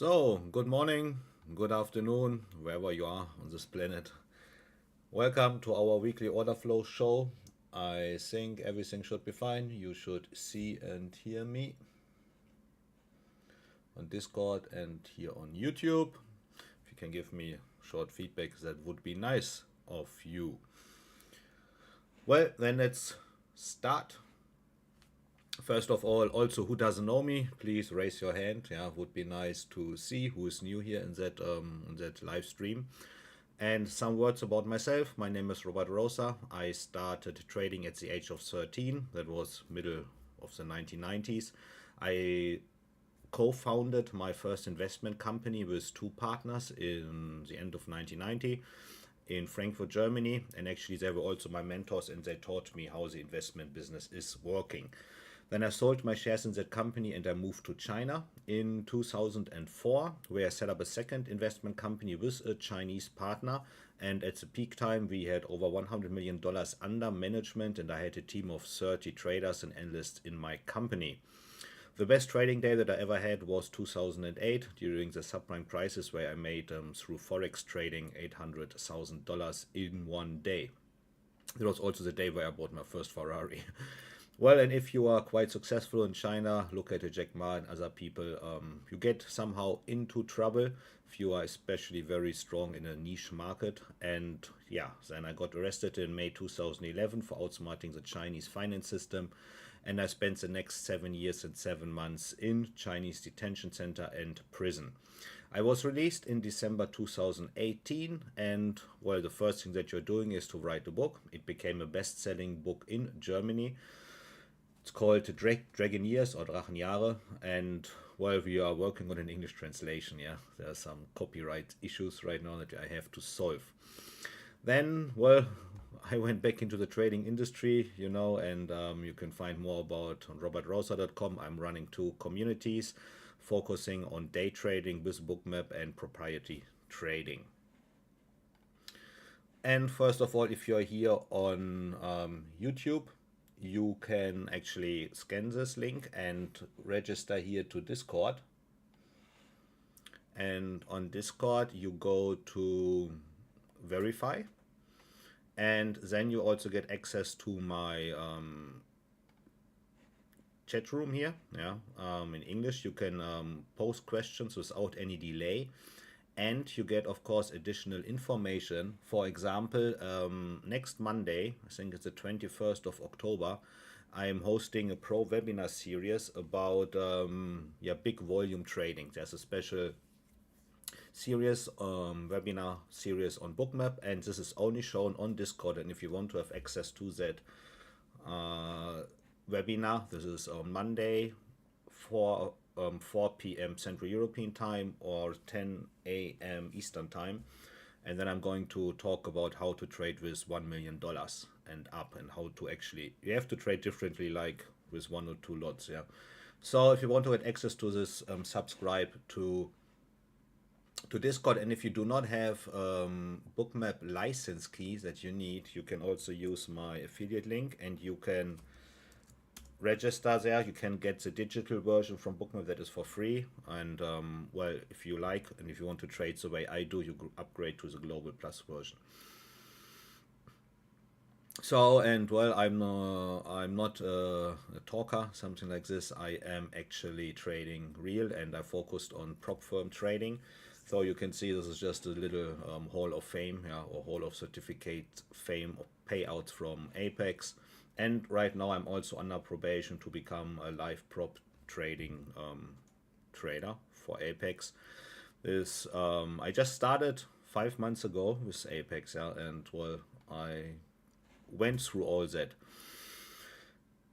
So, good morning, good afternoon, wherever you are on this planet. Welcome to our weekly order flow show. I think everything should be fine. You should see and hear me on Discord and here on YouTube. If you can give me short feedback, that would be nice of you. Well, then let's start. First of all, also who doesn't know me, please raise your hand. Yeah, would be nice to see who is new here in that live stream. And some words about myself. My name is Robert Rother. I started trading at the age of 13. That was middle of the 1990s. I co-founded my first investment company with two partners in the end of 1990 in Frankfurt, Germany. And actually they were also my mentors and they taught me how the investment business is working. Then I sold my shares in that company and I moved to China in 2004, where I set up a second investment company with a Chinese partner. And at the peak time, we had over $100 million under management and I had a team of 30 traders and analysts in my company. The best trading day that I ever had was 2008 during the subprime crisis, where I made through Forex trading $800,000 in one day. It was also the day where I bought my first Ferrari. Well, and if you are quite successful in China, look at Jack Ma and other people, you get somehow into trouble if you are especially very strong in a niche market. And yeah, then I got arrested in May 2011 for outsmarting the Chinese finance system. And I spent the next 7 years and 7 months in Chinese detention center and prison. I was released in December 2018, and well, the first thing that you're doing is to write a book. It became a best-selling book in Germany. It's called Dragon Years or Drachenjahre, and well, we are working on an English translation. Yeah, there are some copyright issues right now that I have to solve. Then, well, I went back into the trading industry, and you can find more about on robertrother.com. I'm running two communities focusing on day trading with Bookmap and proprietary trading. And first of all, if you're here on YouTube, you can actually scan this link and register here to Discord. And on Discord, you go to verify. And then you also get access to my chat room here. Yeah, in English, you can post questions without any delay. And you get, of course, additional information. For example, next Monday, I think it's the 21st of October, I am hosting a pro webinar series about big volume trading. There's a special series, webinar series on Bookmap, and this is only shown on Discord. And if you want to have access to that webinar, this is on Monday, 4 p.m. Central European time or 10 a.m. Eastern time. And then I'm going to talk about how to trade with $1 million and up, and how to actually, you have to trade differently, like with 1 or 2 lots. Yeah. So if you want to get access to this, subscribe to Discord. And if you do not have Bookmap license key that you need, you can also use my affiliate link and you can register there. You can get the digital version from Bookmap that is for free. And well, if you like and if you want to trade the way I do, you upgrade to the Global Plus version. So, and well, I'm not a talker, something like this. I am actually trading real, and I focused on prop firm trading. So you can see this is just a little Hall of Fame, yeah, or Hall of Certificate Fame payouts from Apex. And right now I'm also under probation to become a live prop trading trader for Apex. This I just started 5 months ago with Apex, yeah, and well, I went through all that.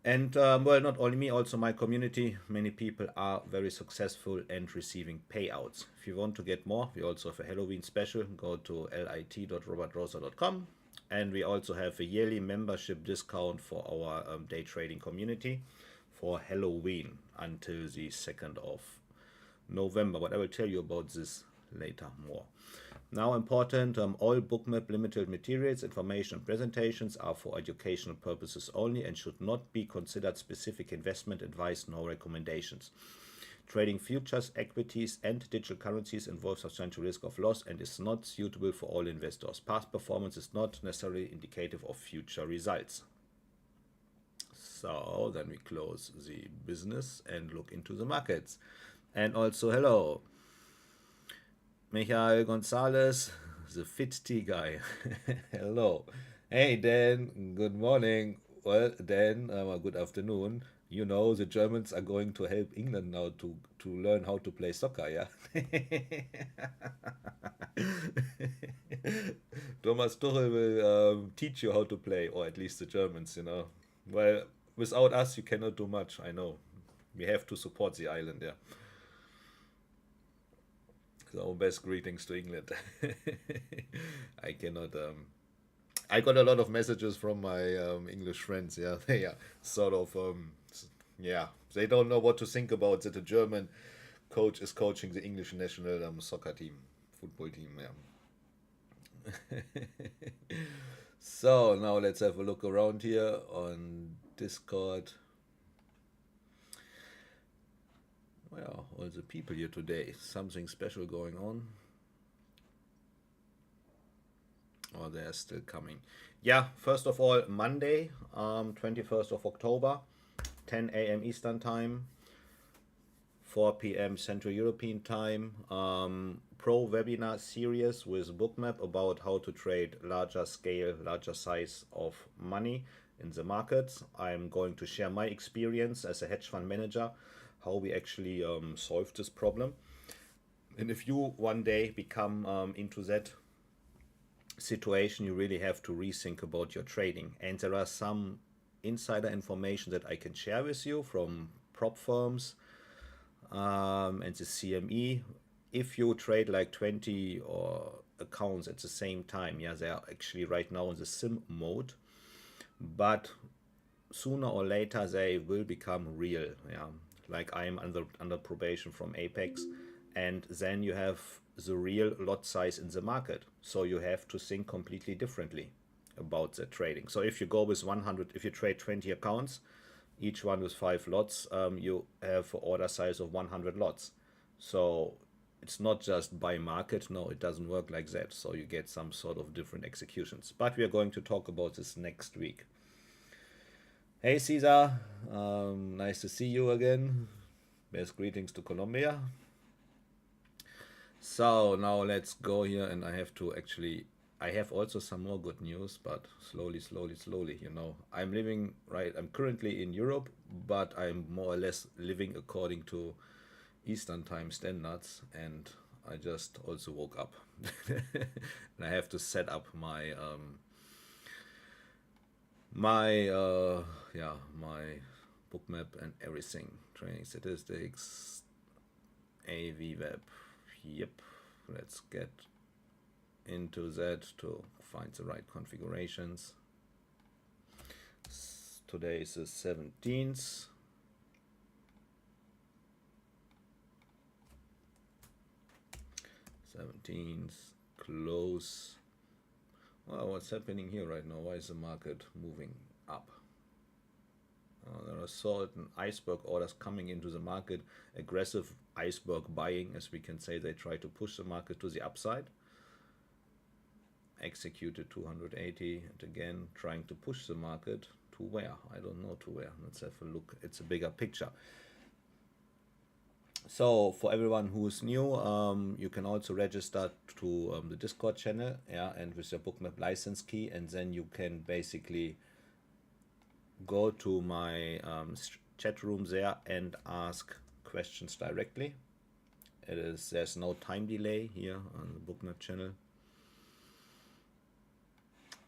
And well, not only me, also my community, many people are very successful and receiving payouts. If you want to get more, we also have a Halloween special. Go to lit.robertrother.com. And we also have a yearly membership discount for our day trading community for Halloween until the 2nd of November. But I will tell you about this later more. Now, important, all Bookmap limited materials, information, and presentations are for educational purposes only and should not be considered specific investment advice nor recommendations. Trading futures, equities, and digital currencies involves substantial risk of loss and is not suitable for all investors. Past performance is not necessarily indicative of future results. So then we close the business and look into the markets. And also, hello, Michael Gonzalez, the fit tea guy. Hello. Hey, Dan, good morning. Well, Dan, good afternoon. You know, the Germans are going to help England now to learn how to play soccer, yeah? Thomas Tuchel will teach you how to play, or at least the Germans, you know. Well, without us, you cannot do much, I know. We have to support the island, yeah. So, best greetings to England. I cannot. I got a lot of messages from my English friends. Yeah, they are sort of. Yeah, they don't know what to think about that. The German coach is coaching the English national soccer team, football team. Yeah. So now let's have a look around here on Discord. Well, all the people here today. Something special going on. Or they're still coming. Yeah, first of all, Monday, 21st of October, 10 a.m. Eastern Time, 4 p.m. Central European Time, pro webinar series with Bookmap about how to trade larger scale, larger size of money in the markets. I'm going to share my experience as a hedge fund manager, how we actually solve this problem. And if you one day become into that situation, you really have to rethink about your trading. And there are some insider information that I can share with you from prop firms and the CME. If you trade like 20 or accounts at the same time, yeah, they are actually right now in the sim mode, but sooner or later they will become real. Yeah, like I'm under probation from Apex, and then you have the real lot size in the market. So you have to think completely differently about the trading. So if you go with 100, if you trade 20 accounts, each one with 5 lots, you have an order size of 100 lots. So it's not just by market. No, it doesn't work like that. So you get some sort of different executions. But we are going to talk about this next week. Hey Caesar, nice to see you again. Best greetings to Colombia. So now let's go here, and I have to actually, I have also some more good news, but slowly, you know. I'm currently in Europe, but I'm more or less living according to Eastern time standards, and I just also woke up. And I have to set up my, my Bookmap and everything. Training statistics, AVWAP. Yep, let's get into that to find the right configurations. Today is the 17th. Close. Well, what's happening here right now? Why is the market moving up? There are certain iceberg orders coming into the market, aggressive iceberg buying, as we can say. They try to push the market to the upside. Executed 280, and again trying to push the market to where? I don't know to where. Let's have a look. It's a bigger picture. So for everyone who is new, you can also register to the Discord channel, yeah, and with your Bookmap license key, and then you can basically go to my chat room there and ask questions directly. There's no time delay here on the Bookmap channel.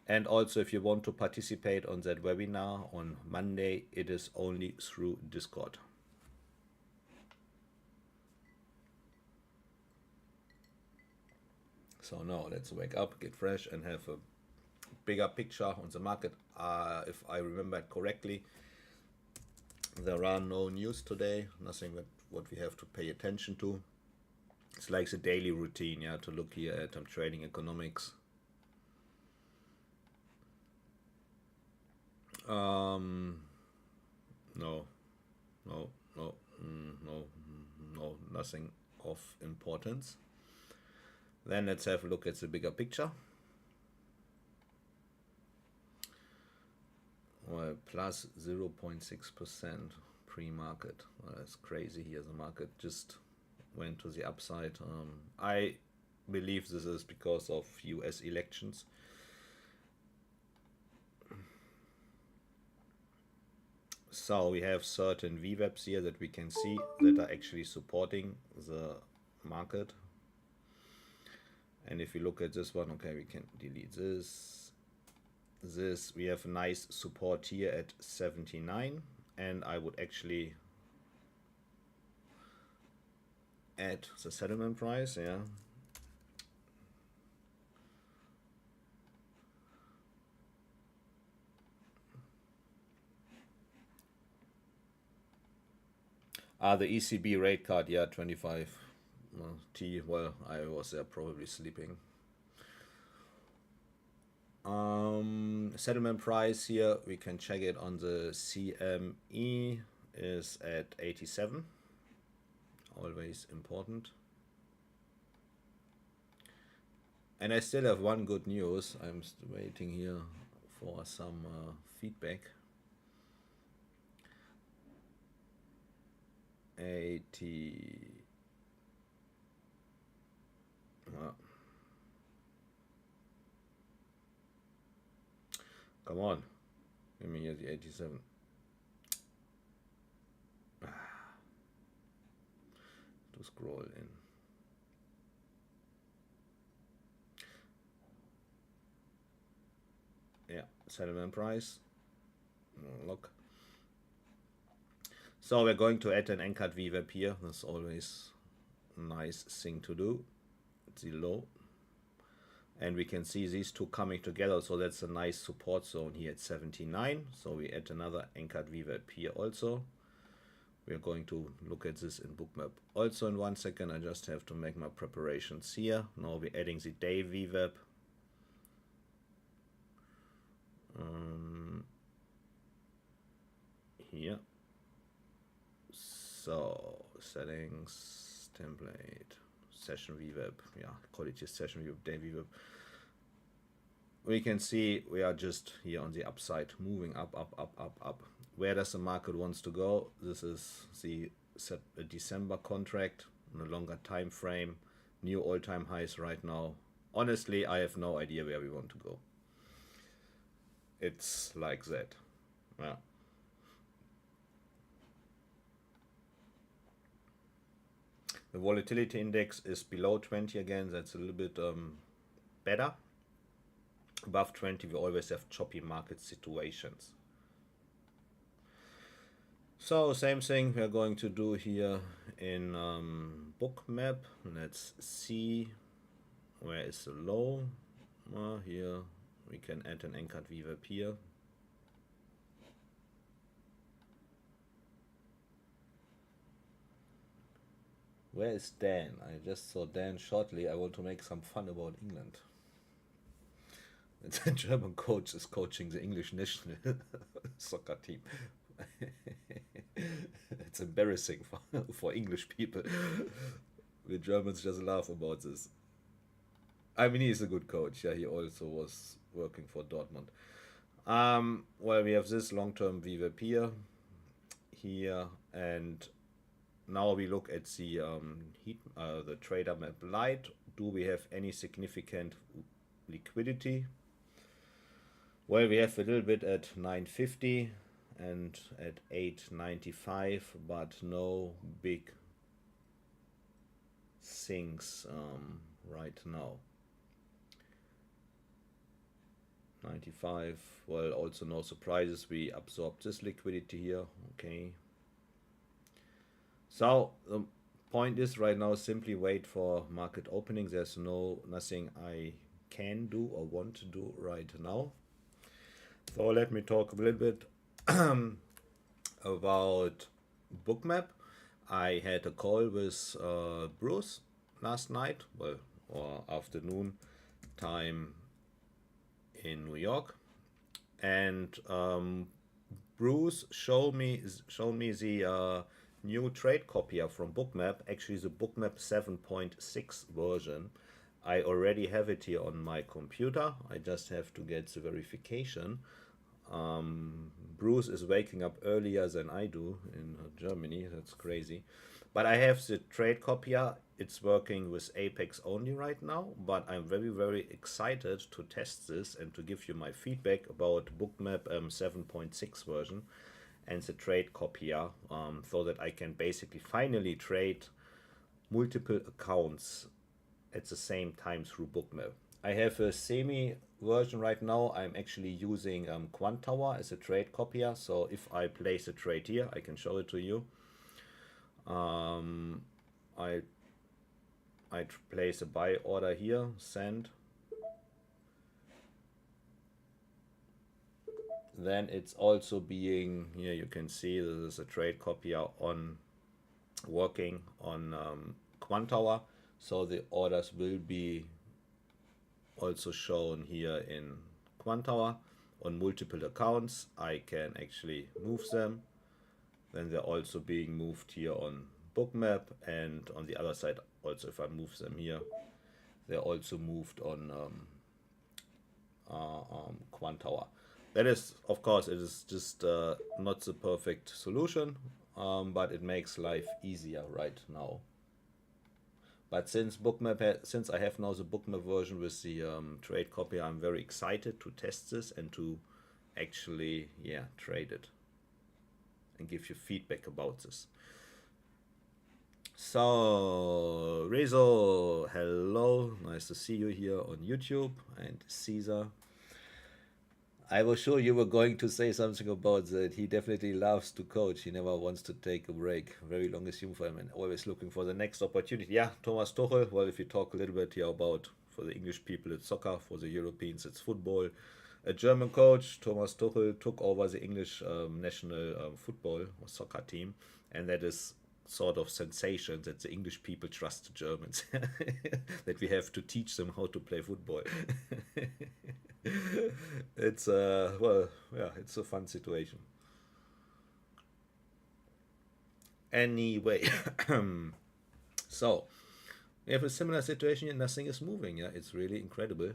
And also, if you want to participate on that webinar on Monday, it is only through Discord. So now let's wake up, get fresh, and have a bigger picture on the market. If I remember correctly, there are no news today, nothing that what we have to pay attention to. It's like the daily routine, yeah, to look here at trading economics. No no, nothing of importance. Then let's have a look at the bigger picture. Well, plus 0.6% pre-market. Well, that's crazy here. The market just went to the upside. I believe this is because of US elections. So we have certain VWAPs here that we can see that are actually supporting the market. And if we look at this one, okay, we can delete this. We have a nice support here at 79, and I would actually add the settlement price, yeah. The ECB rate card, yeah, 25 T. Well, I was there probably sleeping. Settlement price here, we can check it on the CME, is at 87. Always important. And I still have one good news. I'm still waiting here for some feedback. 80. Come on, give me here the 87. To scroll in. Yeah, settlement price. Look. So we're going to add an anchored VWAP here. That's always a nice thing to do. It's the low. And we can see these two coming together. So that's a nice support zone here at 79. So we add another anchored VWAP here also. We are going to look at this in Bookmap also in 1 second. I just have to make my preparations here. Now we're adding the day VWAP. Here. So settings, template, session VWAP, yeah, quality session VWAP, day VWAP. We can see we are just here on the upside, moving up, up, up, up, up. Where does the market wants to go? This is the December contract on a longer time frame, new all-time highs right now. Honestly, I have no idea where we want to go. It's like that. Yeah. The volatility index is below 20 again. That's a little bit better. Above 20, we always have choppy market situations. So same thing we are going to do here in Bookmap. Let's see where is the low. Here we can add an anchored VWAP here. Where is Dan? I just saw Dan shortly. I want to make some fun about England. The German coach is coaching the English national soccer team. It's embarrassing for English people. The Germans just laugh about this. I mean, he's a good coach. Yeah, he also was working for Dortmund. Well, we have this long-term VWAP here, and now we look at the trader map light. Do we have any significant liquidity? Well, we have a little bit at 950 and at 895, but no big things right now. 95, well, also no surprises. We absorbed this liquidity here. Okay. So the point is right now, simply wait for market opening. There's nothing I can do or want to do right now. So let me talk a little bit about Bookmap. I had a call with Bruce last night, well, or afternoon time in New York, and Bruce showed me the new trade copier from Bookmap, actually the Bookmap 7.6 version. I already have it here on my computer. I just have to get the verification. Bruce is waking up earlier than I do in Germany. That's crazy. But I have the trade copier. It's working with Apex only right now, but I'm very, very excited to test this and to give you my feedback about Bookmap 7.6 version and the trade copier, so that I can basically finally trade multiple accounts at the same time through Bookmap. I have a semi version right now. I'm actually using Quant Tower as a trade copier. So if I place a trade here, I can show it to you. I place a buy order here, send. Then it's also being, here you can see this is a trade copier on working on Quant Tower. So the orders will be also shown here in Quant Tower on multiple accounts. I can actually move them. Then they're also being moved here on Bookmap, and on the other side also, if I move them here, they're also moved on Quant Tower. That is, of course, it is just not the perfect solution, but it makes life easier right now. But since since I have now the Bookmap version with the trade copy, I'm very excited to test this and to actually, trade it and give you feedback about this. So, Rezo, hello, nice to see you here on YouTube, and Caesar. I was sure you were going to say something about that. He definitely loves to coach. He never wants to take a break. Very long assume for him and always looking for the next opportunity. Yeah, Thomas Tuchel. Well, if you talk a little bit here about, for the English people, it's soccer. For the Europeans, it's football. A German coach, Thomas Tuchel, took over the English national football or soccer team. And that is sort of sensation that the English people trust the Germans. That we have to teach them how to play football. It's it's a fun situation. Anyway, so we have a similar situation and nothing is moving. Yeah, it's really incredible.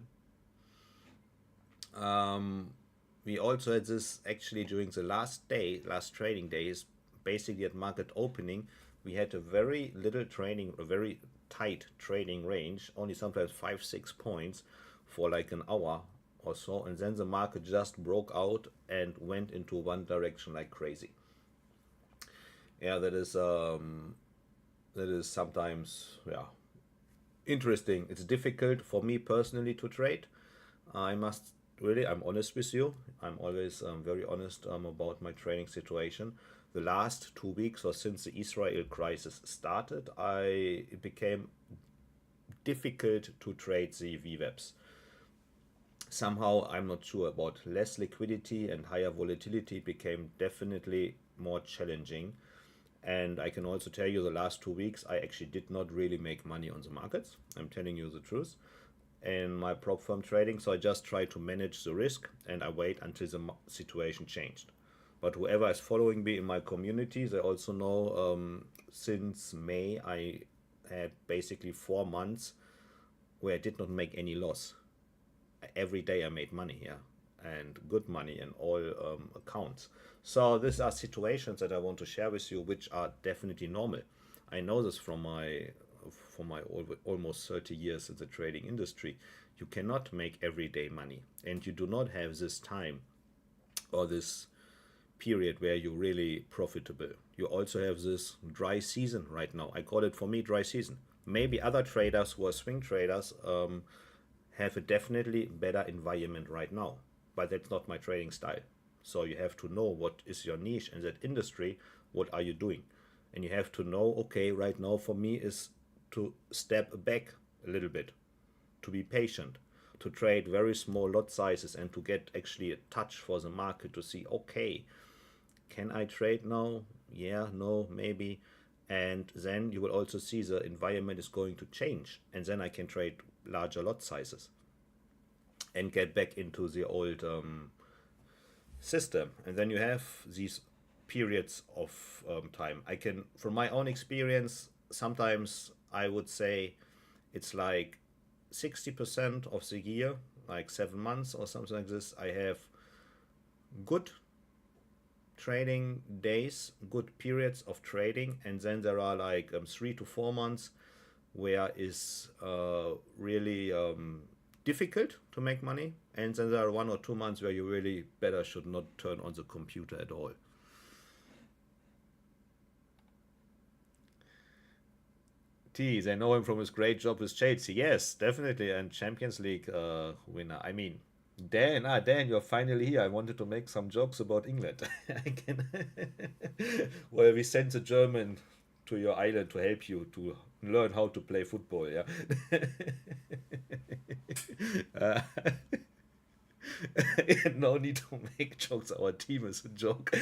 We also had this actually during the last trading days, basically at market opening. We had a very very tight trading range, only sometimes 5-6 points for like an hour or so, and then the market just broke out and went into one direction like crazy. Yeah, that is sometimes interesting. It's difficult for me personally to trade. I'm honest with you. I'm always very honest about my trading situation. The last 2 weeks, or since the Israel crisis started, it became difficult to trade the VWAPs. Somehow, I'm not sure, about less liquidity and higher volatility became definitely more challenging. And I can also tell you the last 2 weeks, I actually did not really make money on the markets. I'm telling you the truth. In my prop firm trading, so I just try to manage the risk and I wait until the situation changed. But whoever is following me in my community, they also know since May I had basically 4 months where I did not make any loss. Every day I made money, and good money in all accounts. So these are situations that I want to share with you, which are definitely normal. I know this from my almost 30 years in the trading industry. You cannot make everyday money, and you do not have this time or this period where you're really profitable. You also have this dry season right now. I call it, for me, dry season. Maybe other traders who are swing traders have a definitely better environment right now, but that's not my trading style. So you have to know what is your niche in that industry, what are you doing, and you have to know, okay, right now for me is to step back a little bit, to be patient, to trade very small lot sizes and to get actually a touch for the market to see, okay, can I trade now? Yeah, no, maybe. And then you will also see the environment is going to change, and then I can trade larger lot sizes and get back into the old system. And then you have these periods of time. I can, from my own experience, sometimes I would say it's like 60% of the year, like 7 months or something like this, I have good trading days, good periods of trading, and then there are like 3 to 4 months where is really difficult to make money, and then there are 1 or 2 months where you really better should not turn on the computer at all. They know him from his great job with Chelsea. Yes, definitely, and Champions League winner. I mean, Dan, you're finally here. I wanted to make some jokes about England. I can. Well, we sent a German to your island to help you to learn how to play football. Yeah. uh, no need to make jokes. Our team is a joke.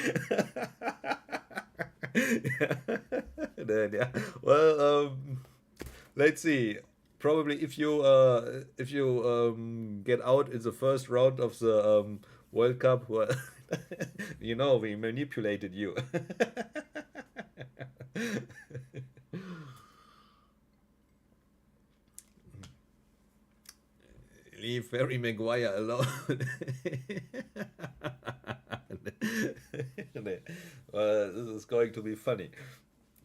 Then yeah. Well, let's see. Probably if you get out in the first round of the World Cup, well, you know we manipulated you. Leave Harry Maguire alone. This is going to be funny.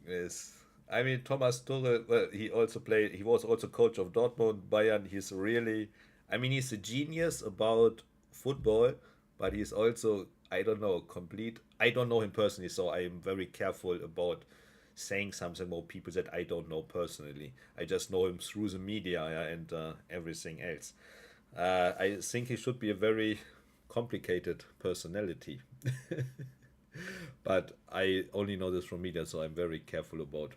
Yes. I mean, Thomas Tuchel, well, he was also coach of Dortmund, Bayern. He's really, I mean, he's a genius about football, but he's also, I don't know, I don't know him personally, so I'm very careful about saying something about people that I don't know personally. I just know him through the media, yeah, and everything else. I think he should be a very complicated personality. But I only know this from media, so I'm very careful about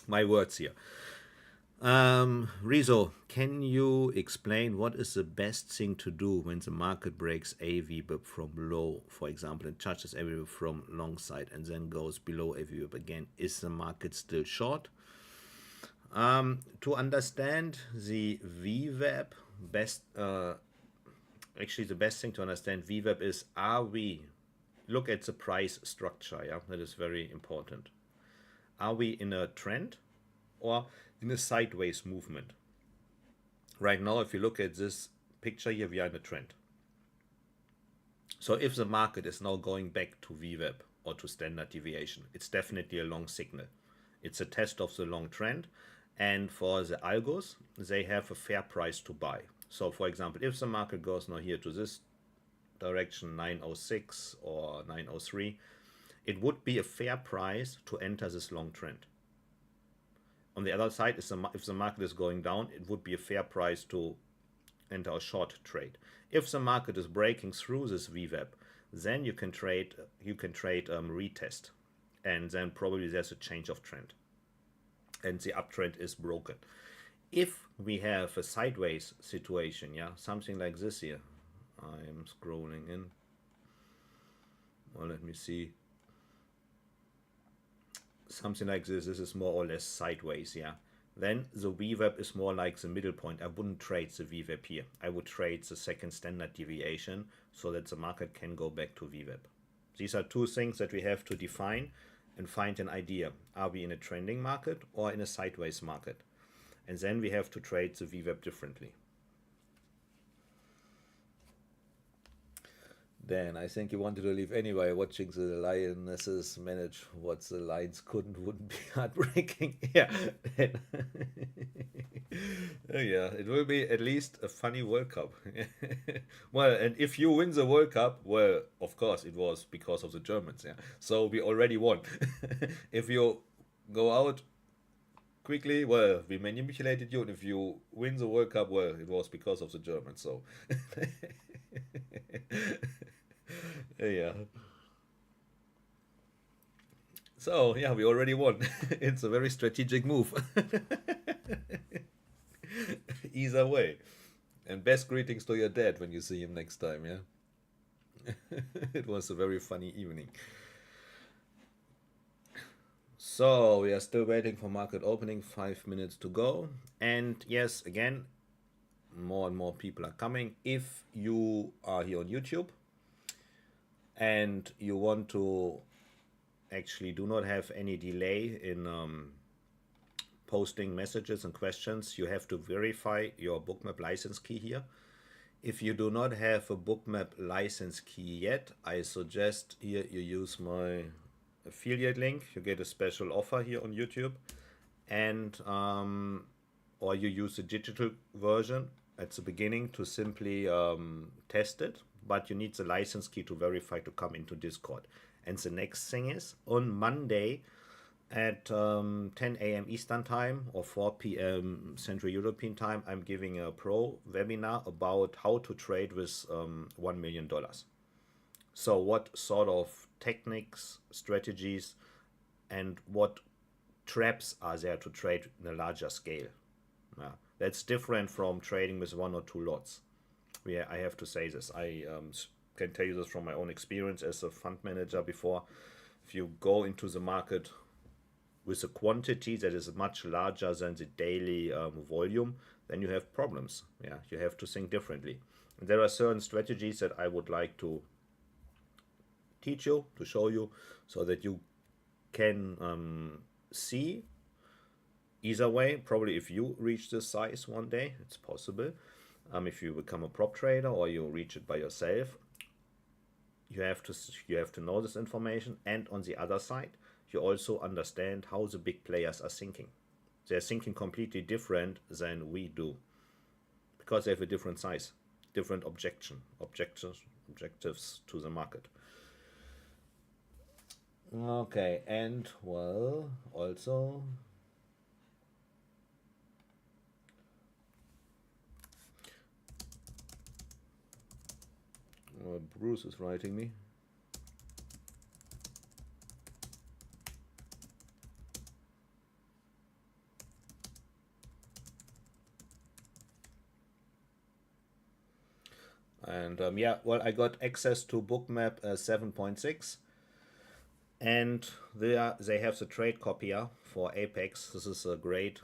my words here. Rizo, can you explain what is the best thing to do when the market breaks AVWAP from low, for example, and touches AVWAP from long side and then goes below AVWAP again? Is the market still short? To understand the VWAP, actually the best thing to understand VWAP is, look at the price structure, yeah, that is very important. Are we in a trend or in a sideways movement? Right now, if you look at this picture here, we are in a trend. So if the market is now going back to VWAP or to standard deviation, it's definitely a long signal. It's a test of the long trend, and for the algos, they have a fair price to buy. So for example, if the market goes now here to this direction, 906 or 903, it would be a fair price to enter this long trend. On the other side, if the market is going down, it would be a fair price to enter a short trade. If the market is breaking through this VWAP, then you can trade retest, and then probably there's a change of trend, and the uptrend is broken. If we have a sideways situation, yeah, something like this here, I am scrolling in. Well, let me see. Something like this. This is more or less sideways, yeah. Then the VWAP is more like the middle point. I wouldn't trade the VWAP here. I would trade the second standard deviation so that the market can go back to VWAP. These are two things that we have to define and find an idea. Are we in a trending market or in a sideways market? And then we have to trade the VWAP differently. Dan, I think you wanted to leave anyway, watching the Lionesses manage what the Lions wouldn't be heartbreaking. Yeah. Yeah, it will be at least a funny World Cup. Well, and if you win the World Cup, well, of course, it was because of the Germans, yeah. So we already won. If you go out quickly, well, we manipulated you, and if you win the World Cup, well, it was because of the Germans, so. Yeah. So, yeah, we already won. It's a very strategic move. Either way. And best greetings to your dad when you see him next time, yeah? It was a very funny evening. So, we are still waiting for market opening, 5 minutes to go. And yes, again, more and more people are coming. If you are here on YouTube and you want to actually do not have any delay in posting messages and questions, you have to verify your Bookmap license key here. If you do not have a Bookmap license key yet, I suggest here you use my affiliate link. You get a special offer here on YouTube, and or you use the digital version at the beginning to simply test it, but you need the license key to verify to come into Discord. And the next thing is on Monday at 10 a.m. Eastern Time or 4 p.m. Central European Time, I'm giving a pro webinar about how to trade with $1 million. So what sort of techniques, strategies, and what traps are there to trade in a larger scale? Yeah, that's different from trading with 1 or 2 lots. Yeah, I have to say this. I can tell you this from my own experience as a fund manager before. If you go into the market with a quantity that is much larger than the daily volume, then you have problems. Yeah, you have to think differently. And there are certain strategies that I would like to teach you, to show you, so that you can see either way. Probably if you reach this size one day, it's possible. If you become a prop trader or you reach it by yourself, you have to know this information. And on the other side, you also understand how the big players are thinking. They're thinking completely different than we do, because they have a different size, different objectives to the market. Okay, and well, also Bruce is writing me. And yeah, well, I got access to Bookmap 7.6, and they have the trade copier for Apex. This is a great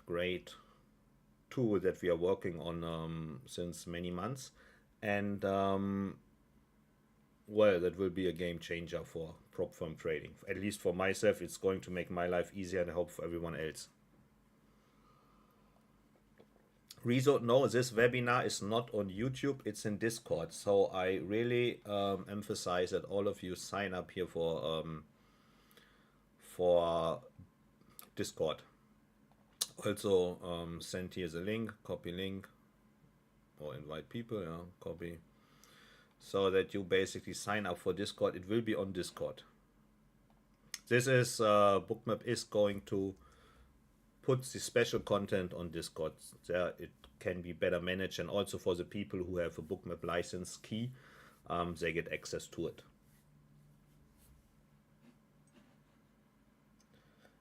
tool that we are working on since many months, and well, that will be a game changer for prop firm trading. At least for myself, it's going to make my life easier, and I hope for everyone else. Rezo, no, this webinar is not on YouTube, it's in Discord. So I really emphasize that all of you sign up here for Discord. Also send here the link, copy link, or invite people, yeah, copy. So that you basically sign up for Discord. It will be on Discord. This is, Bookmap is going to put the special content on Discord. There it can be better managed, and also for the people who have a Bookmap license key, they get access to it.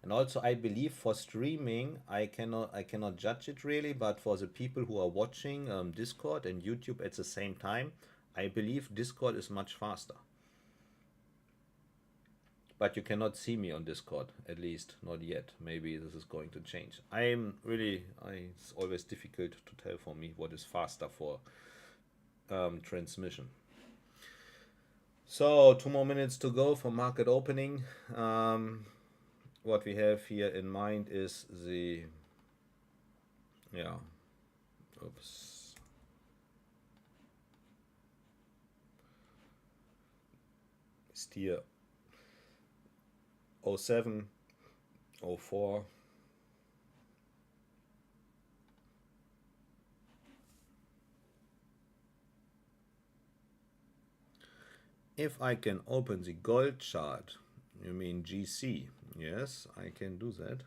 And also, I believe for streaming, I cannot judge it really, but for the people who are watching Discord and YouTube at the same time, I believe Discord is much faster. But you cannot see me on Discord, at least not yet. Maybe this is going to change. It's always difficult to tell for me what is faster for transmission. So 2 more minutes to go for market opening. What we have here in mind is the, yeah, oops. Steer 07, 04. If I can open the gold chart, you mean GC? Yes, I can do that.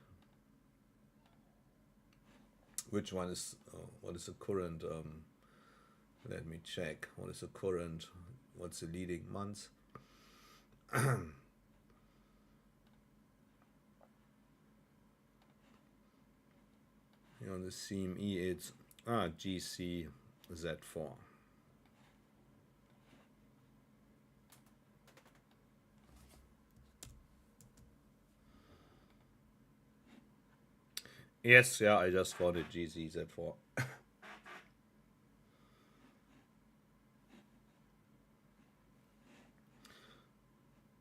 Which one is, what is the current, let me check, what is the current, what's the leading month? Here on the CME, it's GCZ4. Yes, yeah, I just found it, GCZ4.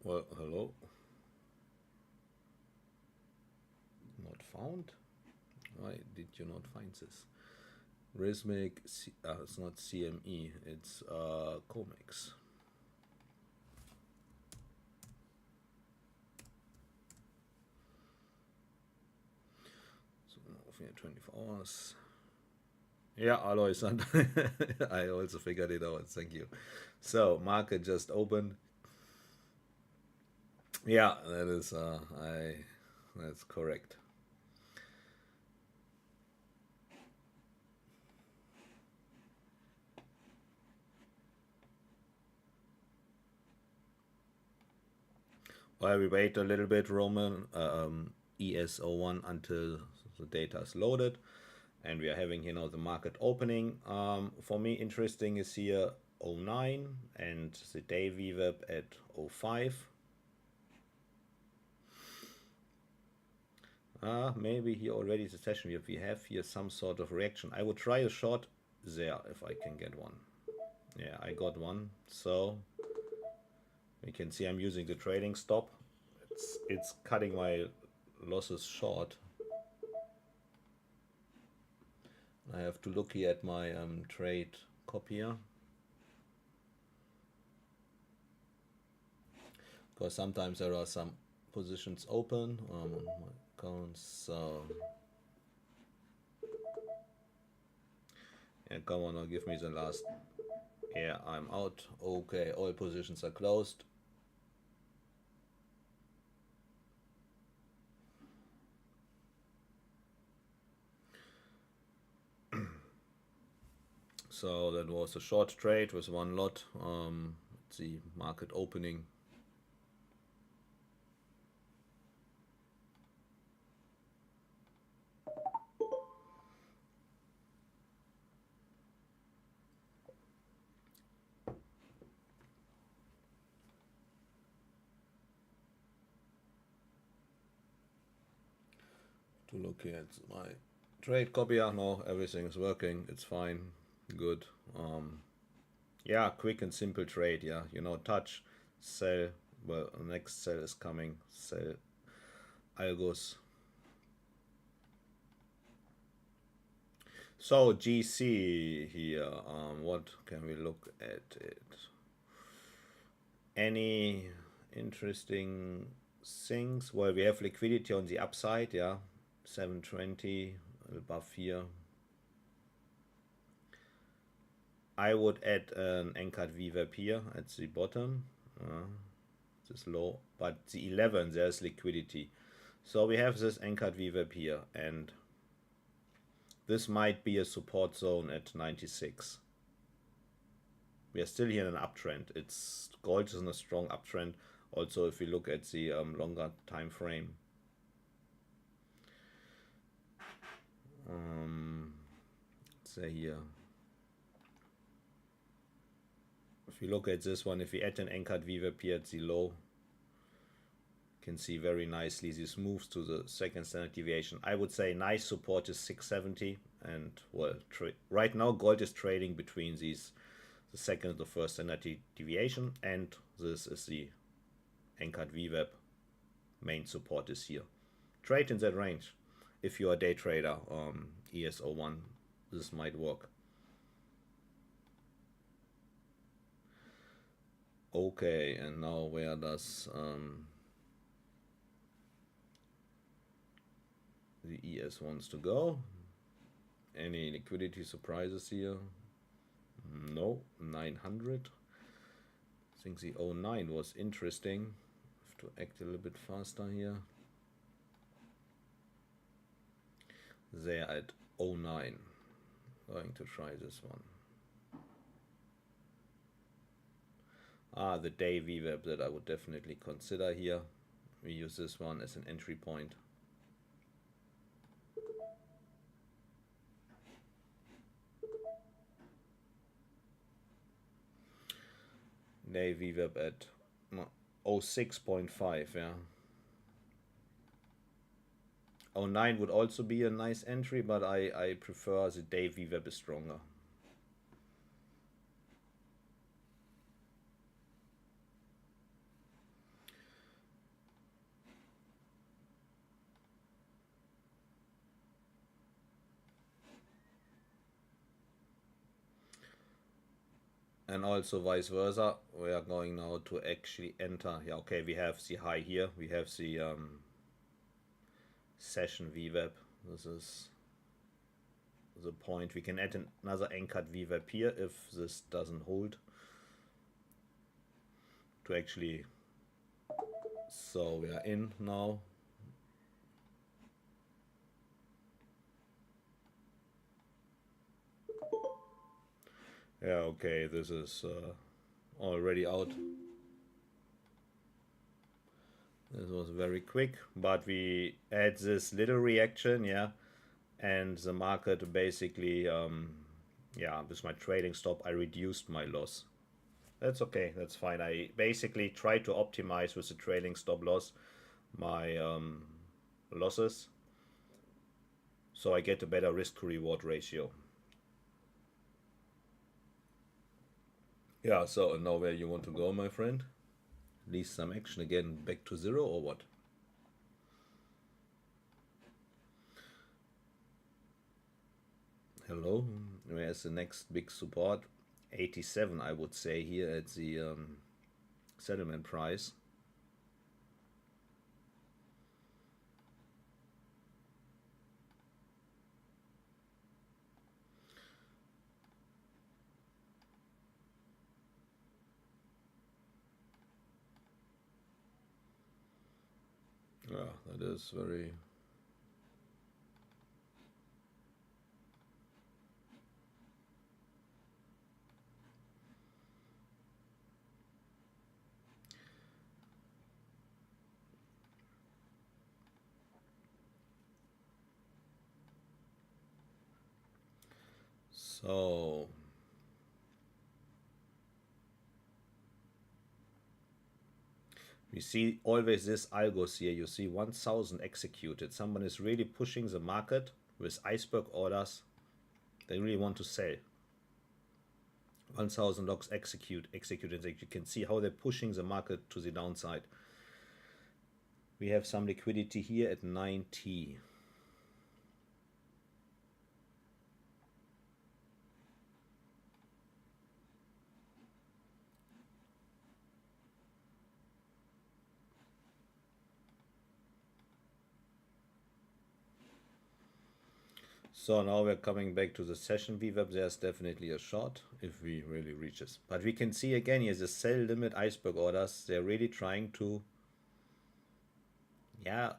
Well, hello. Not found. Why did you not find this? Rhythmic, it's not CME, it's Comex. So now 24 hours. Yeah, Alois, I also figured it out. Thank you. So market just opened. Yeah, that is that's correct. While we wait a little bit, Roman, ES01 until the data is loaded, and we are having here now the market opening. For me, interesting is here 09 and the day VWAP at 05. Maybe here already the session we have here some sort of reaction. I would try a short there if I can get one. Yeah, I got one. So you can see I'm using the trading stop. It's cutting my losses short. I have to look here at my trade copier, because sometimes there are some positions open on my accounts. Yeah, come on, now give me the last. Yeah, I'm out. Okay, all positions are closed. So that was a short trade with one lot. The market opening. To look at my trade copier. No, everything is working. It's fine. Good. Yeah, quick and simple trade. Yeah, you know, touch, sell. Well, next sell is coming. Sell algos. So GC here. What can we look at it? Any interesting things? Well, we have liquidity on the upside. Yeah, 720 above here. I would add an anchored VWAP here at the bottom. This low, but the 11 there's liquidity. So we have this anchored VWAP here, and this might be a support zone at 96. We are still here in an uptrend. It's gold is in a strong uptrend. Also, if we look at the longer time frame. Say here. If you look at this one, if we add an anchored VWAP here at the low, you can see very nicely these moves to the second standard deviation. I would say nice support is 670, and well, right now gold is trading between these, the second and the first standard deviation, and this is the anchored VWAP. Main support is here. Trade in that range. If you are a day trader, ES01, this might work. Okay, and now where does the ES wants to go? Any liquidity surprises here? No, 900. I think the 09 was interesting. Have to act a little bit faster here. There at 09. Going to try this one. The day VWAP that I would definitely consider here. We use this one as an entry point. Day VWAP at 06.5, yeah. 09 would also be a nice entry, but I prefer the day VWAP is stronger. and also vice versa. We are going now to actually enter. Yeah, okay, we have the high here. We have the session VWAP. This is the point. We can add another anchored VWAP here if this doesn't hold. To actually, so we are in now. Yeah, okay, this is already out. This was very quick, but we add this little reaction, yeah, and the market basically, yeah, with my trading stop, I reduced my loss. That's okay, that's fine. I basically try to optimize with the trailing stop loss my losses, so I get a better risk to reward ratio. Yeah, so now where you want to go, my friend? Least some action again, back to zero or what? Hello, where's the next big support? 87, I would say, here at the settlement price. Yeah, that is very. So we see always this algos here. You see 1000 executed. Someone is really pushing the market with iceberg orders. They really want to sell. 1000 logs executed. You can see how they're pushing the market to the downside. We have some liquidity here at 90. So now we're coming back to the session VWAP. There's definitely a short if we really reach this. But we can see again here the sell limit iceberg orders. They're really trying to, yeah,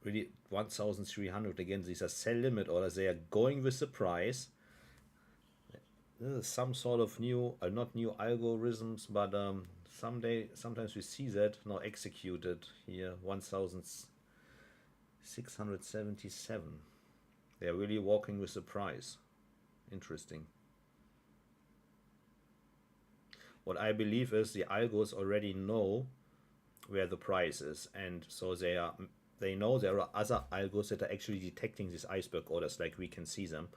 really 1300 again. These are sell limit orders. They are going with the price. This is some sort of new, not new algorithms, but sometimes we see that now executed here 1677. They are really walking with the price. Interesting. What I believe is the algos already know where the price is, and so they know there are other algos that are actually detecting these iceberg orders, like we can see them,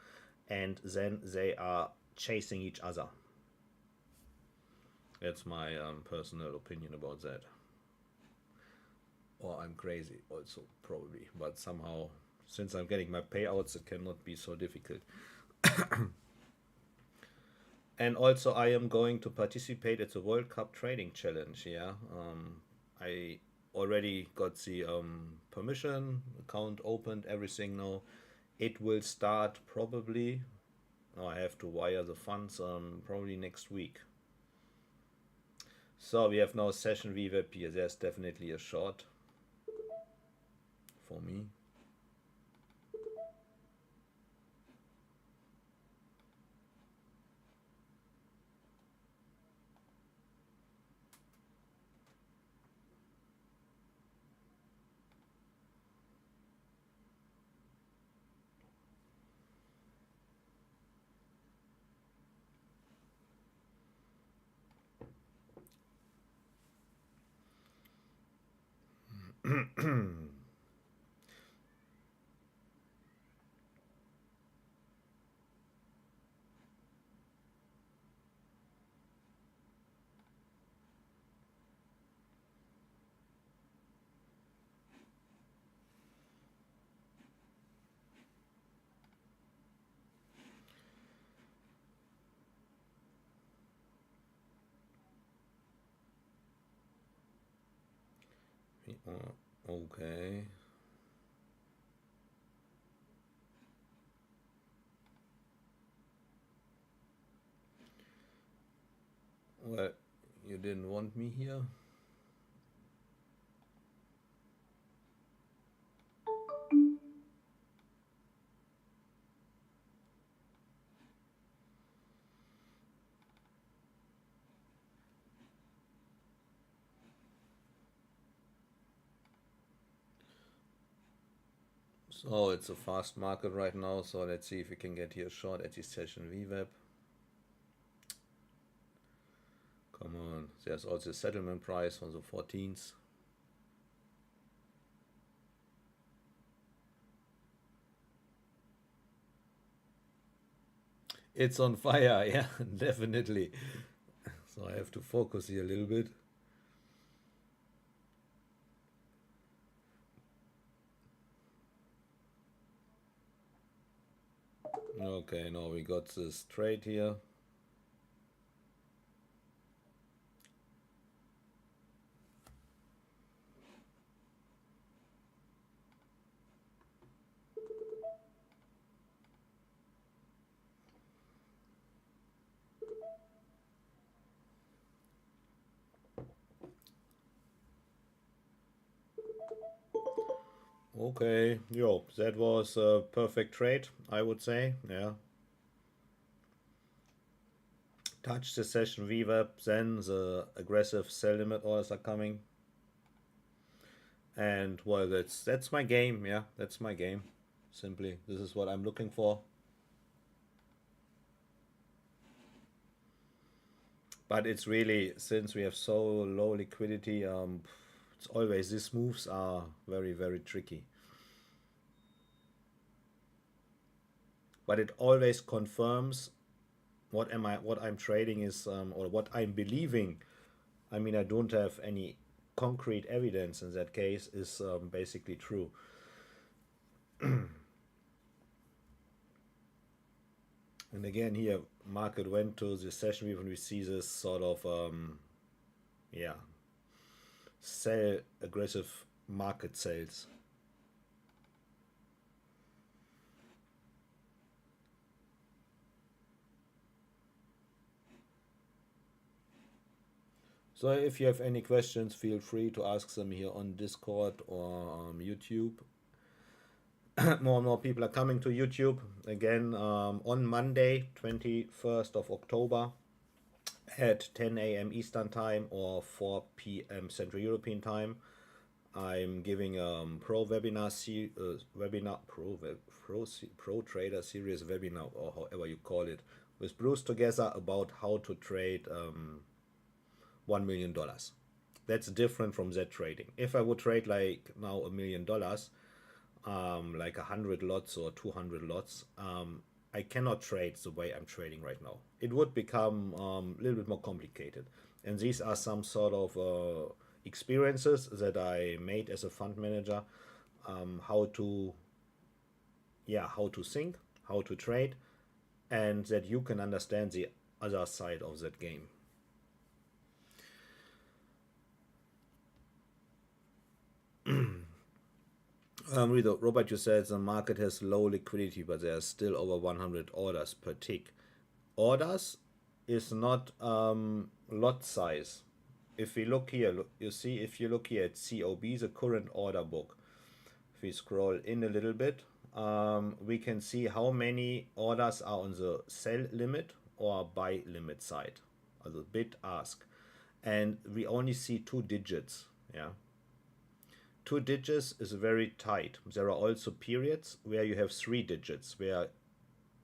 and then they are chasing each other. That's my personal opinion about that. Or I'm crazy also, probably, but somehow, since I'm getting my payouts, it cannot be so difficult. And also, I am going to participate at the World Cup Trading Challenge. Yeah, I already got the permission, account opened, everything now. It will start probably. Now I have to wire the funds probably next week. So we have now session VWAP. There's definitely a short for me. Okay. Well, you didn't want me here. So it's a fast market right now. So let's see if we can get here short at this session VWAP. Come on. There's also a settlement price on the 14th. It's on fire, yeah, definitely. So I have to focus here a little bit. Okay, now we got this trade here. Okay, yo, that was a perfect trade, I would say. Yeah. Touch the session VWAP, then the aggressive sell limit orders are coming. And well, that's my game. Yeah, that's my game. Simply, this is what I'm looking for. But it's really, since we have so low liquidity, it's always, these moves are very, very tricky. But it always confirms what I'm trading is, or what I'm believing. I mean, I don't have any concrete evidence in that case, is basically true. And again, here market went to the session when we see this sort of yeah, sell, aggressive market sales. So if you have any questions, feel free to ask them here on Discord or YouTube. More and more people are coming to YouTube. Again, on Monday, 21st of October at 10 a.m. Eastern Time or 4 p.m. Central European Time, I'm giving pro webinar pro trader series webinar, or however you call it, with Bruce together about how to trade $1 million. That's different from that trading. If I would trade like now $1 million, like 100 lots or 200 lots, I cannot trade the way I'm trading right now. It would become a little bit more complicated. And these are some sort of experiences that I made as a fund manager, how to think, how to trade, and that you can understand the other side of that game. Robert, you said the market has low liquidity, but there are still over 100 orders per tick. Orders is not lot size. If we look here, you see, if you look here at COB, the current order book, if we scroll in a little bit, we can see how many orders are on the sell limit or buy limit side, also bid ask, and we only see 2 digits. Yeah, 2 digits is very tight. There are also periods where you have 3 digits, where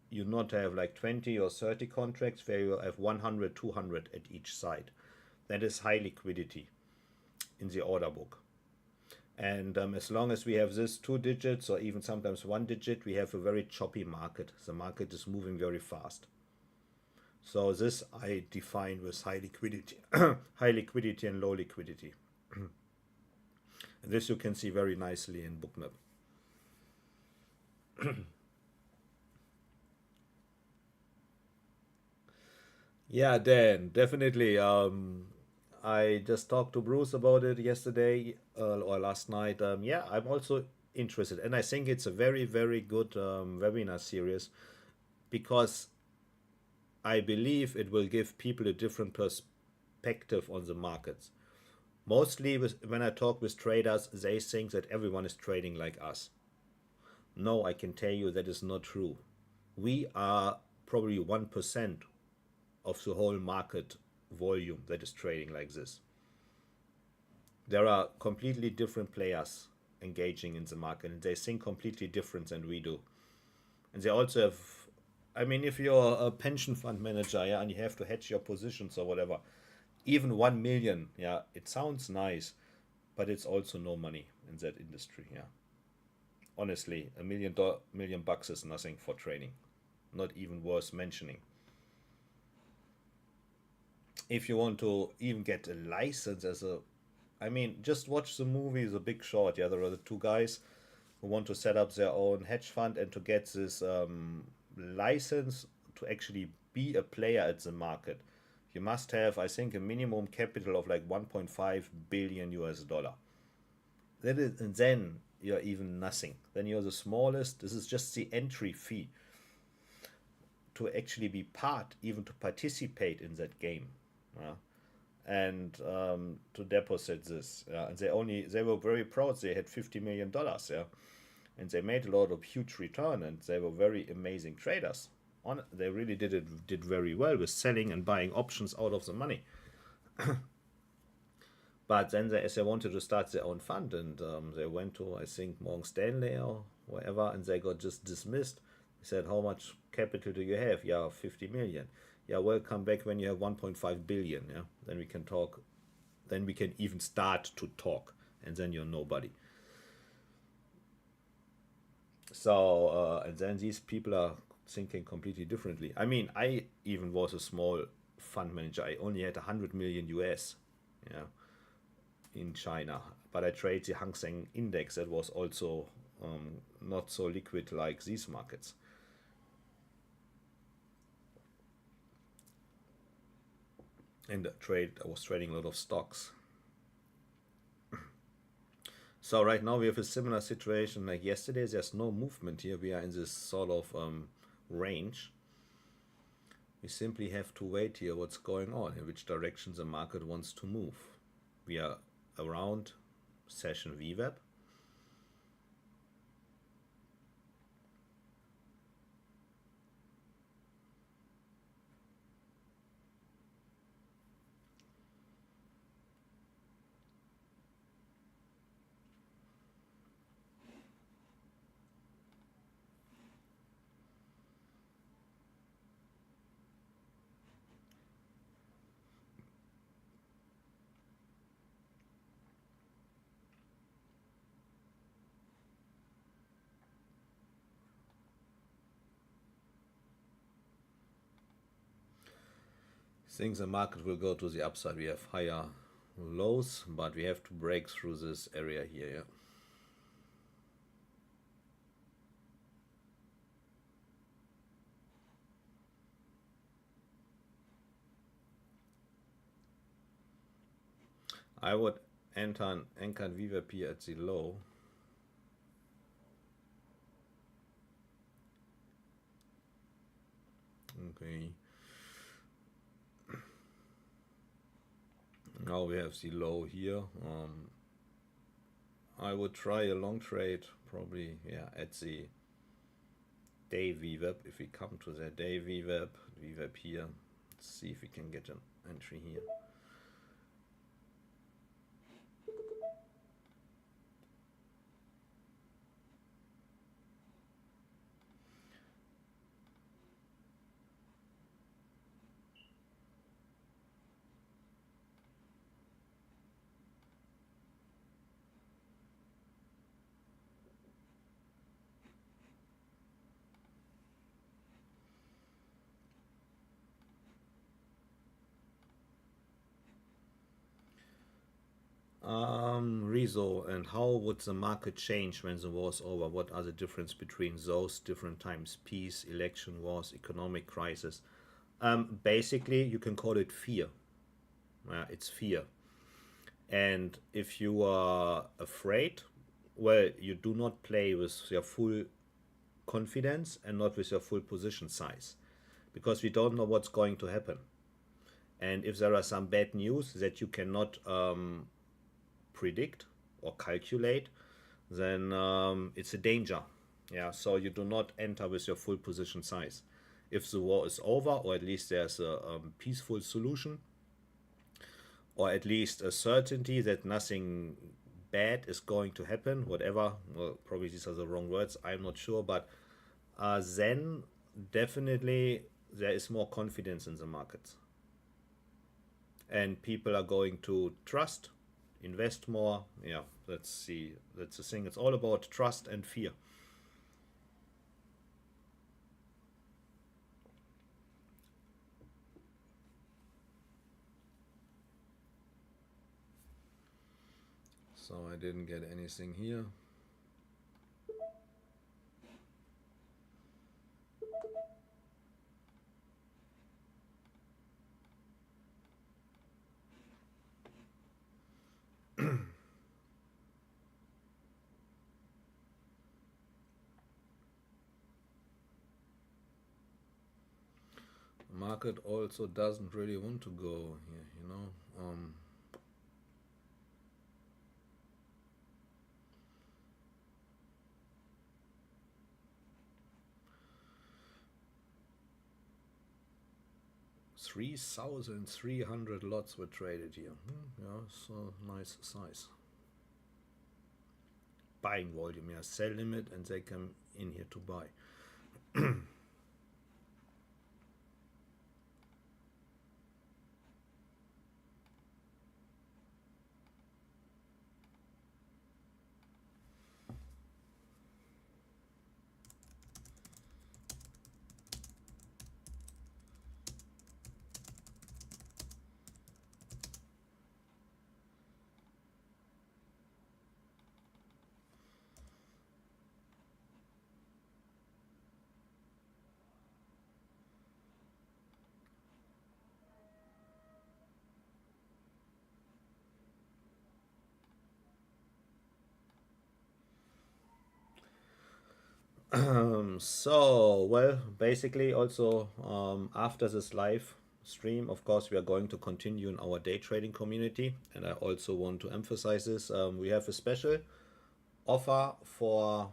you not have like 20 or 30 contracts, where you have 100, 200 at each side. That is high liquidity in the order book. And as long as we have this 2 digits or even sometimes 1 digit, we have a very choppy market. The market is moving very fast. So this I define with high liquidity, high liquidity and low liquidity. This you can see very nicely in Bookmap. Yeah, Dan, definitely. I just talked to Bruce about it yesterday or last night. Yeah, I'm also interested, and I think it's a very, very good webinar series because I believe it will give people a different perspective on the markets. Mostly, when I talk with traders, they think that everyone is trading like us. No, I can tell you that is not true. We are probably 1% of the whole market volume that is trading like this. There are completely different players engaging in the market, and they think completely different than we do. And they also have, I mean, if you're a pension fund manager, yeah, and you have to hedge your positions or whatever, even 1 million, yeah, it sounds nice, but it's also no money in that industry, yeah. Honestly, million bucks is nothing for trading, not even worth mentioning. If you want to even get a license as a, I mean, just watch the movie The Big Short. Yeah, there are the two guys who want to set up their own hedge fund, and to get this license to actually be a player at the market, you must have, I think, a minimum capital of like 1.5 billion US dollar. That is, and then you're even nothing. Then you're the smallest. This is just the entry fee to actually be part, even to participate in that game. Yeah. And to deposit this. And they were very proud. They had $50 million, yeah, and they made a lot of huge return, and they were very amazing traders. They really did very well with selling and buying options out of the money. But then as they wanted to start their own fund, and they went to, I think, Morgan Stanley or wherever, and they got just dismissed. They said, "How much capital do you have?" "Yeah, 50 million." "Yeah, well, come back when you have 1.5 billion. Yeah, then we can talk. Then we can even start to talk, and then you're nobody. So, and then these people are thinking completely differently. I mean, I even was a small fund manager. I only had 100 million US, yeah, in China. But I trade the Hang Seng index that was also not so liquid like these markets. And I was trading a lot of stocks. So right now we have a similar situation like yesterday. There's no movement here. We are in this sort of range. We simply have to wait here what's going on, in which direction the market wants to move. We are around session VWAP. Think the market will go to the upside. We have higher lows, but we have to break through this area here. Yeah. I would enter an anchored VWAP at the low. Okay. Now we have the low here. I would try a long trade probably, yeah, at the day VWAP. If we come to the day VWAP here, let's see if we can get an entry here. Rezo, and how would the market change when the war's over? What are the difference between those different times? Peace, election, wars, economic crisis. Basically, you can call it fear. It's fear. And if you are afraid, well, you do not play with your full confidence and not with your full position size, because we don't know what's going to happen. And if there are some bad news that you cannot predict or calculate, then it's a danger. Yeah, so you do not enter with your full position size. If the war is over, or at least there's a peaceful solution, or at least a certainty that nothing bad is going to happen, whatever, well, probably these are the wrong words, I'm not sure, but then definitely there is more confidence in the markets. And people are going to trust, invest more. Yeah, that's the thing. It's all about trust and fear. So I didn't get anything here. Market also doesn't really want to go here, you know. 3,300 lots were traded here. Yeah, so nice size. Buying volume, yeah, sell limit, and they come in here to buy. So, well, basically, also after this live stream, of course, we are going to continue in our day trading community. And I also want to emphasize this. We have a special offer for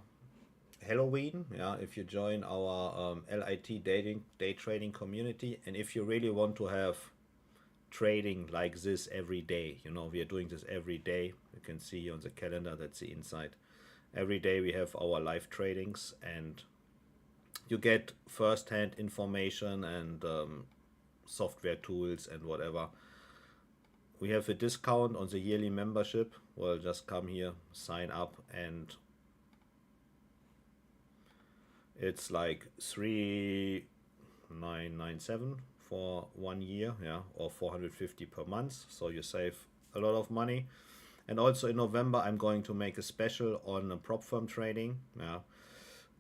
Halloween. Yeah, if you join our LIT day trading community, and if you really want to have trading like this every day, you know, we are doing this every day. You can see on the calendar, that's the inside. Every day we have our live tradings, and you get first-hand information and software tools and whatever. We have a discount on the yearly membership. Well, just come here, sign up, and it's like 3,997 for 1 year, yeah, or 450 per month. So you save a lot of money. And also in November, I'm going to make a special on prop firm trading. Yeah,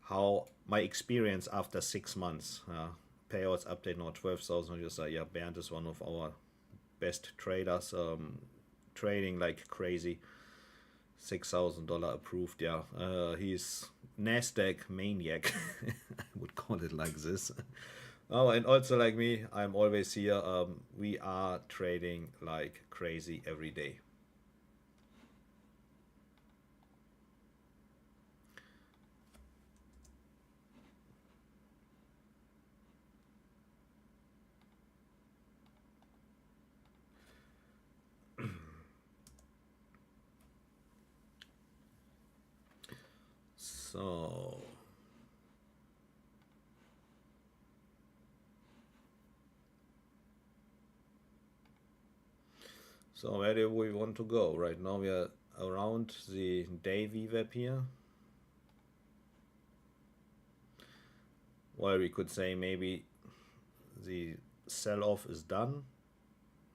how my experience after 6 months. Payouts update now 12,000. You say, yeah, Bernd is one of our best traders, trading like crazy. $6,000 approved. Yeah, he's Nasdaq maniac. I would call it like this. Oh, and also like me, I'm always here. We are trading like crazy every day. So where do we want to go? Right now we are around the day VWAP here. Well, we could say maybe the sell-off is done.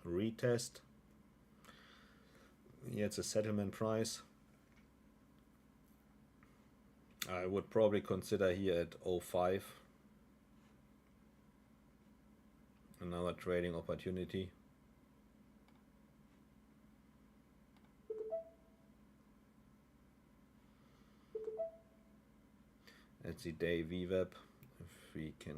Retest. Here it's a settlement price. I would probably consider here at 05 another trading opportunity. at the day VWAP, if we can.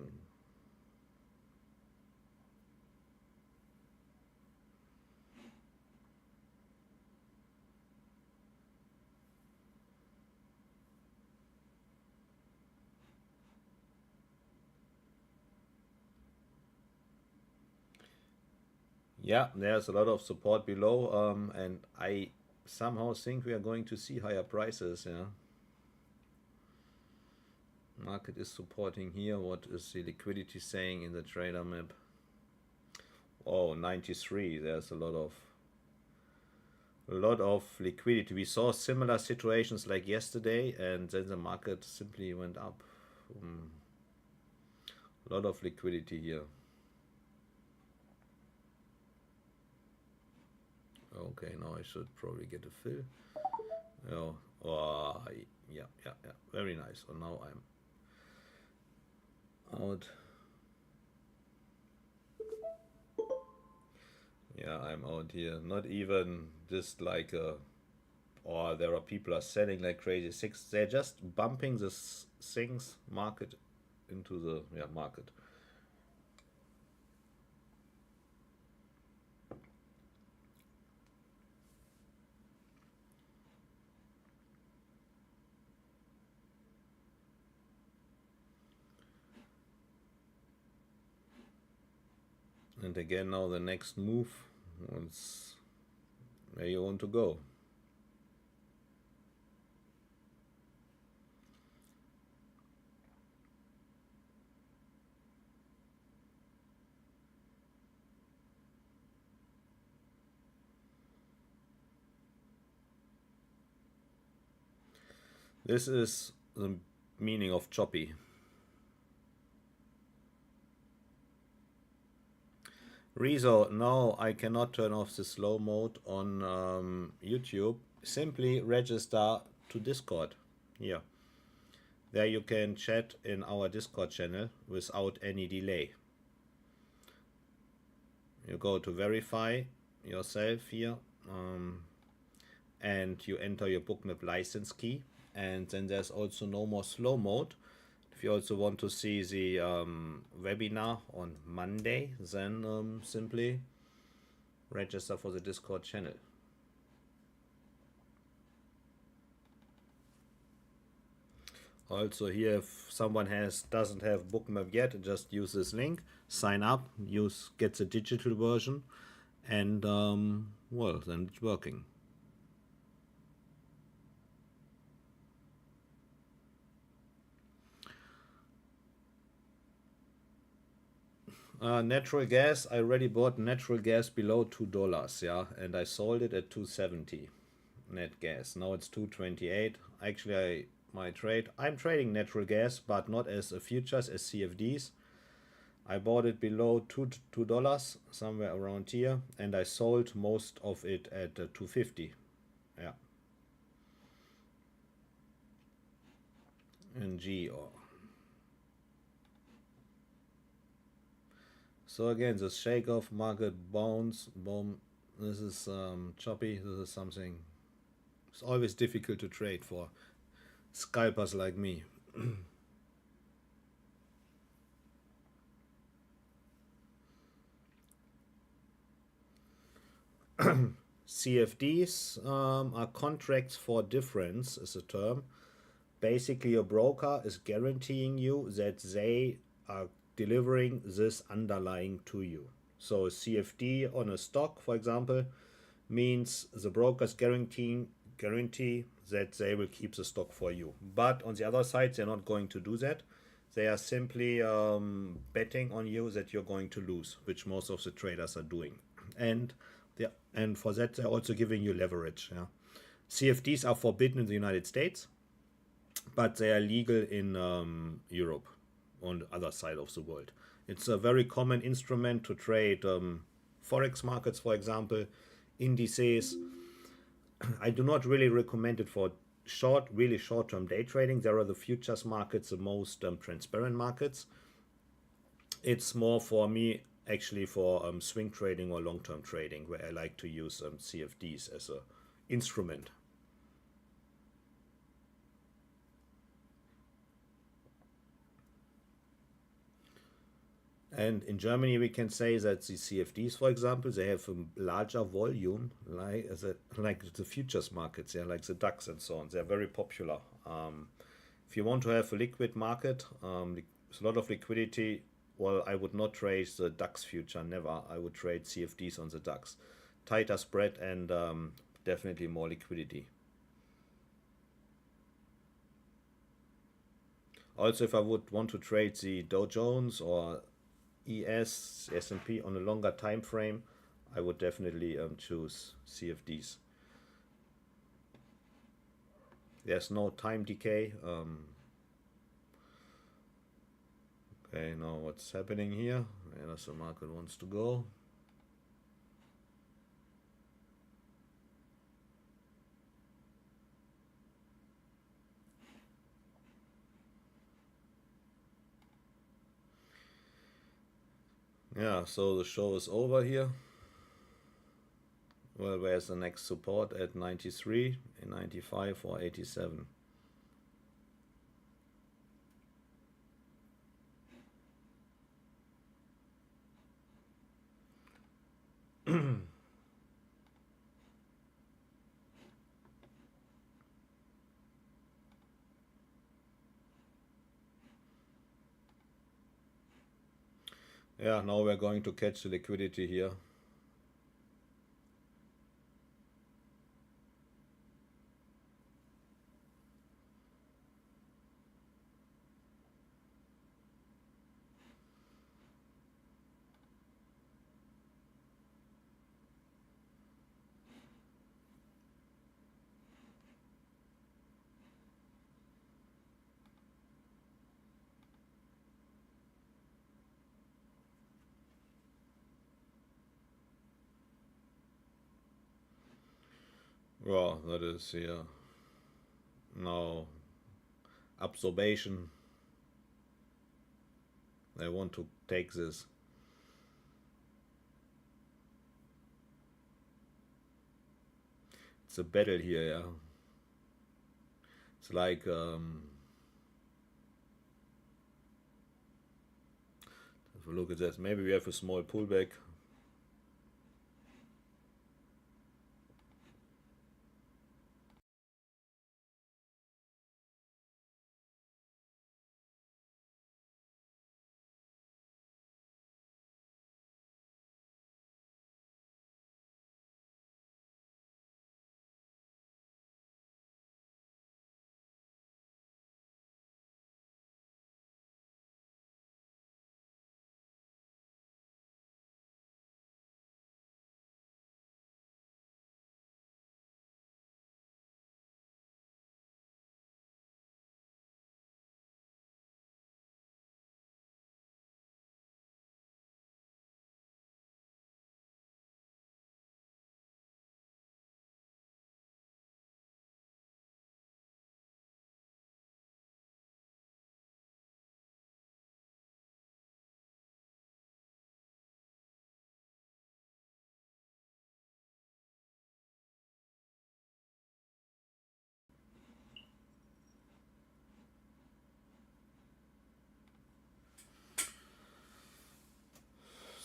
Yeah, there's a lot of support below, and I somehow think we are going to see higher prices. Yeah, market is supporting here. What is the liquidity saying in the trader map? Oh, 93. There's a lot of liquidity. We saw similar situations like yesterday, and then the market simply went up. A lot of liquidity here. Okay, now I should probably get a fill. Oh, yeah, very nice. So now I'm out. Yeah, I'm out here. Not even just like or there are people are selling like crazy. They're just bumping this things market into the market. And again, now the next move. It's where you want to go. This is the meaning of choppy. Rezo, no, I cannot turn off the slow mode on YouTube. Simply register to Discord. Here. There you can chat in our Discord channel without any delay. You go to verify yourself here, and you enter your Bookmap license key, and then there's also no more slow mode. If you also want to see the webinar on Monday, then simply register for the Discord channel. Also here, if someone doesn't have Bookmap yet, just use this link, sign up, get the digital version, and well, then it's working. Natural gas, I already bought natural gas below $2, yeah, and I sold it at 270 net gas. Now it's 228. Actually, I'm trading natural gas, but not as a futures, as CFDs. I bought it below $2, somewhere around here, and I sold most of it at 250. Yeah. NG or. So again, the shake off market bounce, boom. This is choppy. This is something. It's always difficult to trade for scalpers like me. CFDs are contracts for difference, is a term. Basically, your broker is guaranteeing you that they are delivering this underlying to you. So a CFD on a stock, for example, means the brokers guarantee that they will keep the stock for you. But on the other side, they're not going to do that. They are simply betting on you that you're going to lose, which most of the traders are doing. And for that, they're also giving you leverage. Yeah? CFDs are forbidden in the United States, but they are legal in Europe, on the other side of the world. It's a very common instrument to trade forex markets, for example, indices. I do not really recommend it for really short-term day trading. There are the futures markets, the most transparent markets. It's more for me, actually, for swing trading or long-term trading, where I like to use CFDs as an instrument. And in Germany, we can say that the CFDs, for example, they have a larger volume, like the futures markets, yeah, like the DAX and so on. They're very popular. If you want to have a liquid market, with a lot of liquidity, well, I would not trade the DAX future, never. I would trade CFDs on the DAX. Tighter spread and definitely more liquidity. Also, if I would want to trade the Dow Jones or S&P on a longer time frame, I would definitely choose CFDs. There's no time decay. Okay, now what's happening here? Where does the market wants to go? Yeah, so the show is over here. Well, where's the next support at 93, 95 or 87? Yeah, now we're going to catch the liquidity here. Well, that is here. Now, observation. I want to take this. It's a battle here, yeah. It's like have a look at that. Maybe we have a small pullback.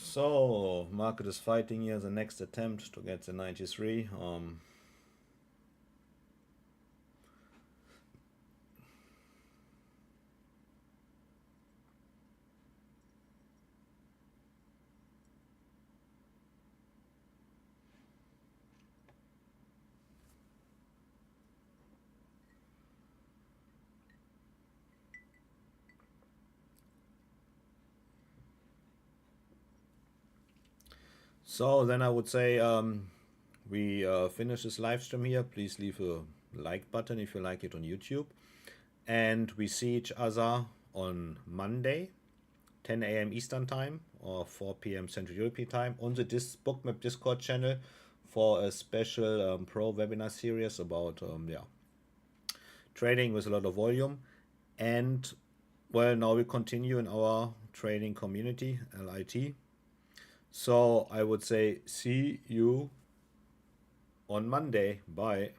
So, market is fighting here the next attempt to get the 93. So then I would say we finish this live stream here. Please leave a like button if you like it on YouTube. And we see each other on Monday, 10 a.m. Eastern Time or 4 p.m. Central European Time on the Bookmap Discord channel for a special pro webinar series about trading with a lot of volume. And well, now we continue in our trading community, LIT. So I would say see you on Monday. Bye.